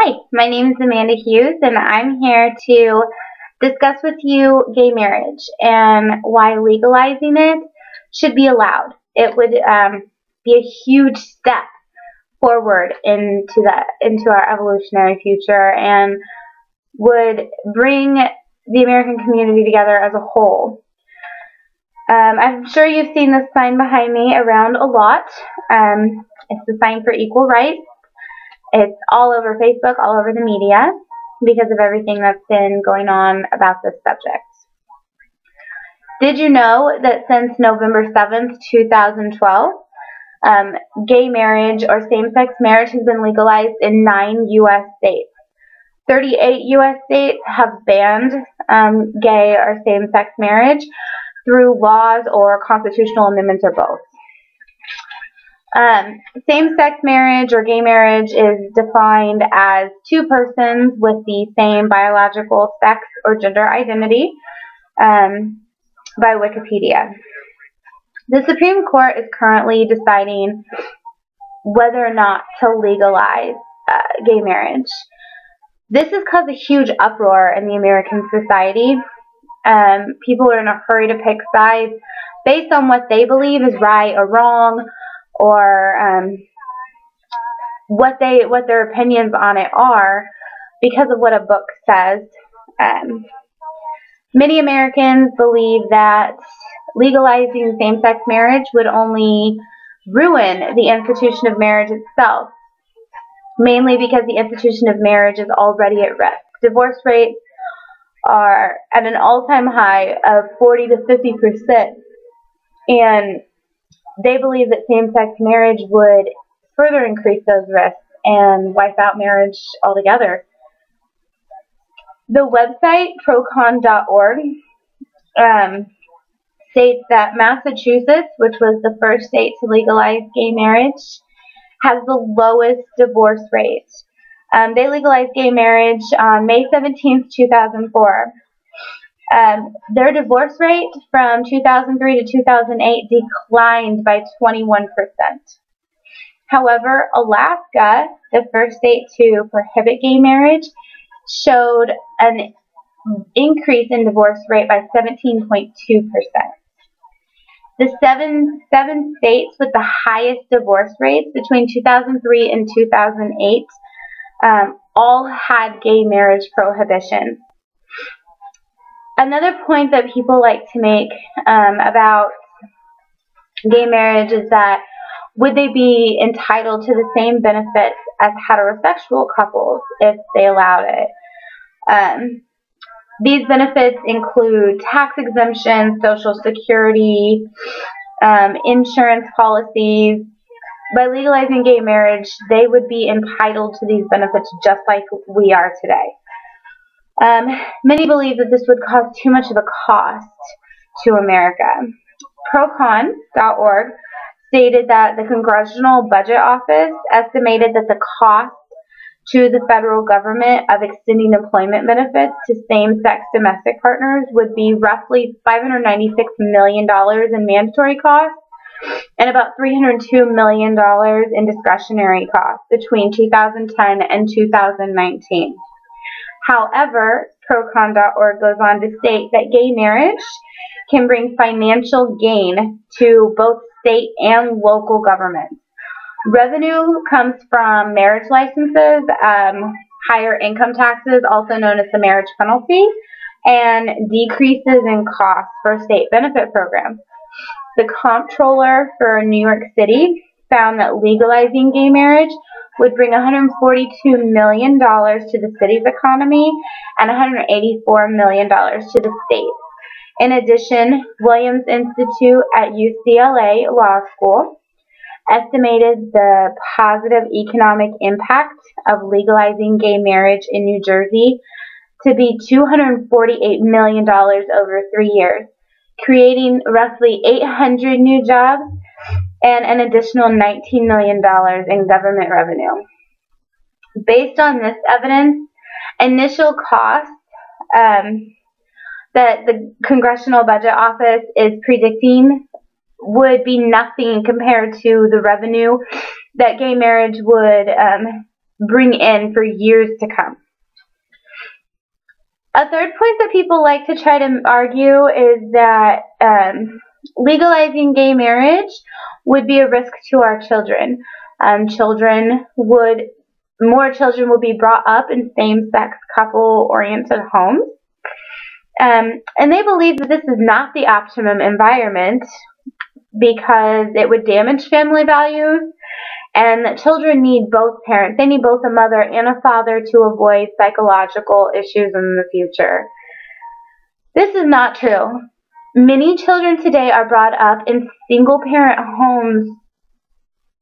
Hi, my name is Amanda Hughes, and I'm here to discuss with you gay marriage and why legalizing it should be allowed. It would be a huge step forward into our evolutionary future and would bring the American community together as a whole. I'm sure you've seen this sign behind me around a lot. It's the sign for equal rights. It's all over Facebook, all over the media, because of everything that's been going on about this subject. Did you know that since November 7th, 2012, gay marriage or same-sex marriage has been legalized in 9 U.S. states? 38 U.S. states have banned gay or same-sex marriage through laws or constitutional amendments or both. Same-sex marriage or gay marriage is defined as two persons with the same biological sex or gender identity by Wikipedia. The Supreme Court is currently deciding whether or not to legalize gay marriage. This has caused a huge uproar in the American society. People are in a hurry to pick sides based on what they believe is right or wrong, or what their opinions on it are because of what a book says. Many Americans believe that legalizing same-sex marriage would only ruin the institution of marriage itself, mainly because the institution of marriage is already at risk. Divorce rates are at an all-time high of 40 to 50%, and they believe that same-sex marriage would further increase those risks and wipe out marriage altogether. The website procon.org states that Massachusetts, which was the first state to legalize gay marriage, has the lowest divorce rate. They legalized gay marriage on May 17th, 2004. Their divorce rate from 2003 to 2008 declined by 21%. However, Alaska, the first state to prohibit gay marriage, showed an increase in divorce rate by 17.2%. The seven states with the highest divorce rates between 2003 and 2008 all had gay marriage prohibition. Another point that people like to make about gay marriage is that would they be entitled to the same benefits as heterosexual couples if they allowed it? These benefits include tax exemption, Social Security, insurance policies. By legalizing gay marriage, they would be entitled to these benefits just like we are today. Many believe that this would cause too much of a cost to America. Procon.org stated that the Congressional Budget Office estimated that the cost to the federal government of extending employment benefits to same-sex domestic partners would be roughly $596 million in mandatory costs and about $302 million in discretionary costs between 2010 and 2019. However, Procon.org goes on to state that gay marriage can bring financial gain to both state and local governments. Revenue comes from marriage licenses, higher income taxes, also known as the marriage penalty, and decreases in costs for state benefit programs. The comptroller for New York City found that legalizing gay marriage would bring $142 million to the city's economy and $184 million to the state. In addition, Williams Institute at UCLA Law School estimated the positive economic impact of legalizing gay marriage in New Jersey to be $248 million over 3 years, creating roughly 800 new jobs and an additional $19 million in government revenue. Based on this evidence, initial costs that the Congressional Budget Office is predicting would be nothing compared to the revenue that gay marriage would bring in for years to come. A third point that people like to try to argue is that legalizing gay marriage would be a risk to our children. More children would be brought up in same-sex couple-oriented homes. And they believe that this is not the optimum environment because it would damage family values, and that children need both parents. They need both a mother and a father to avoid psychological issues in the future. This is not true. Many children today are brought up in single-parent homes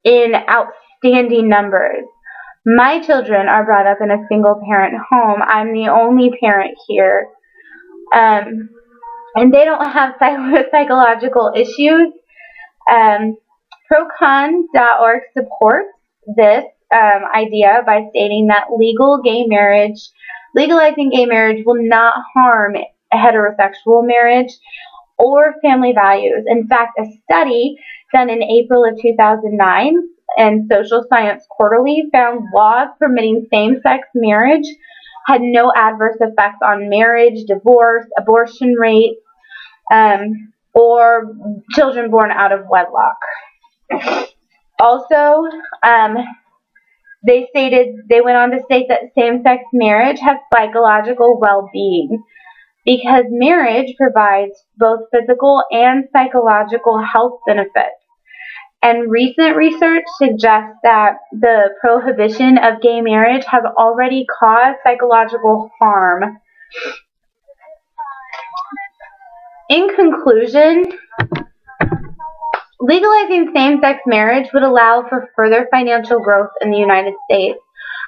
in outstanding numbers. My children are brought up in a single-parent home. I'm the only parent here. And they don't have psychological issues. Procon.org supports this idea by stating that legalizing gay marriage will not harm heterosexual marriage or family values. In fact, a study done in April of 2009 in Social Science Quarterly found laws permitting same-sex marriage had no adverse effects on marriage, divorce, abortion rates, or children born out of wedlock. Also, they went on to state that same-sex marriage has psychological well-being because marriage provides both physical and psychological health benefits. And recent research suggests that the prohibition of gay marriage has already caused psychological harm. In conclusion, legalizing same-sex marriage would allow for further financial growth in the United States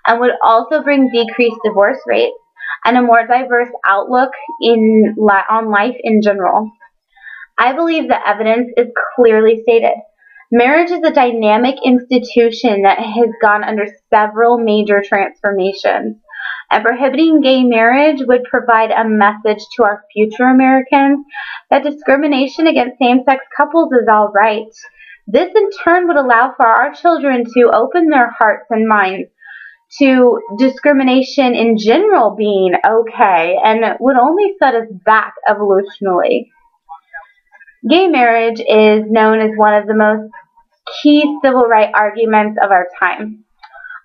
and would also bring decreased divorce rates and a more diverse outlook on life in general. I believe the evidence is clearly stated. Marriage is a dynamic institution that has gone under several major transformations, and prohibiting gay marriage would provide a message to our future Americans that discrimination against same-sex couples is all right. This in turn would allow for our children to open their hearts and minds to discrimination in general being okay, and would only set us back evolutionally. Gay marriage is known as one of the most key civil rights arguments of our time.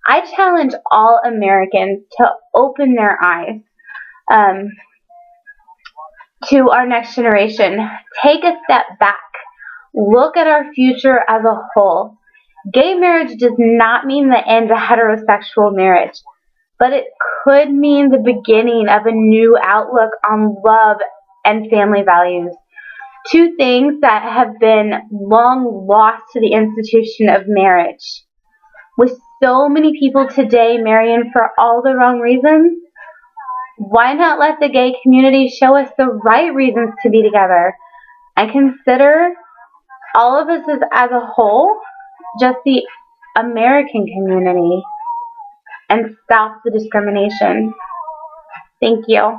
I challenge all Americans to open their eyes to our next generation. Take a step back. Look at our future as a whole. Gay marriage does not mean the end of heterosexual marriage, but it could mean the beginning of a new outlook on love and family values. Two things that have been long lost to the institution of marriage. With so many people today marrying for all the wrong reasons, why not let the gay community show us the right reasons to be together and consider all of us as a whole, just the American community, and stop the discrimination. Thank you.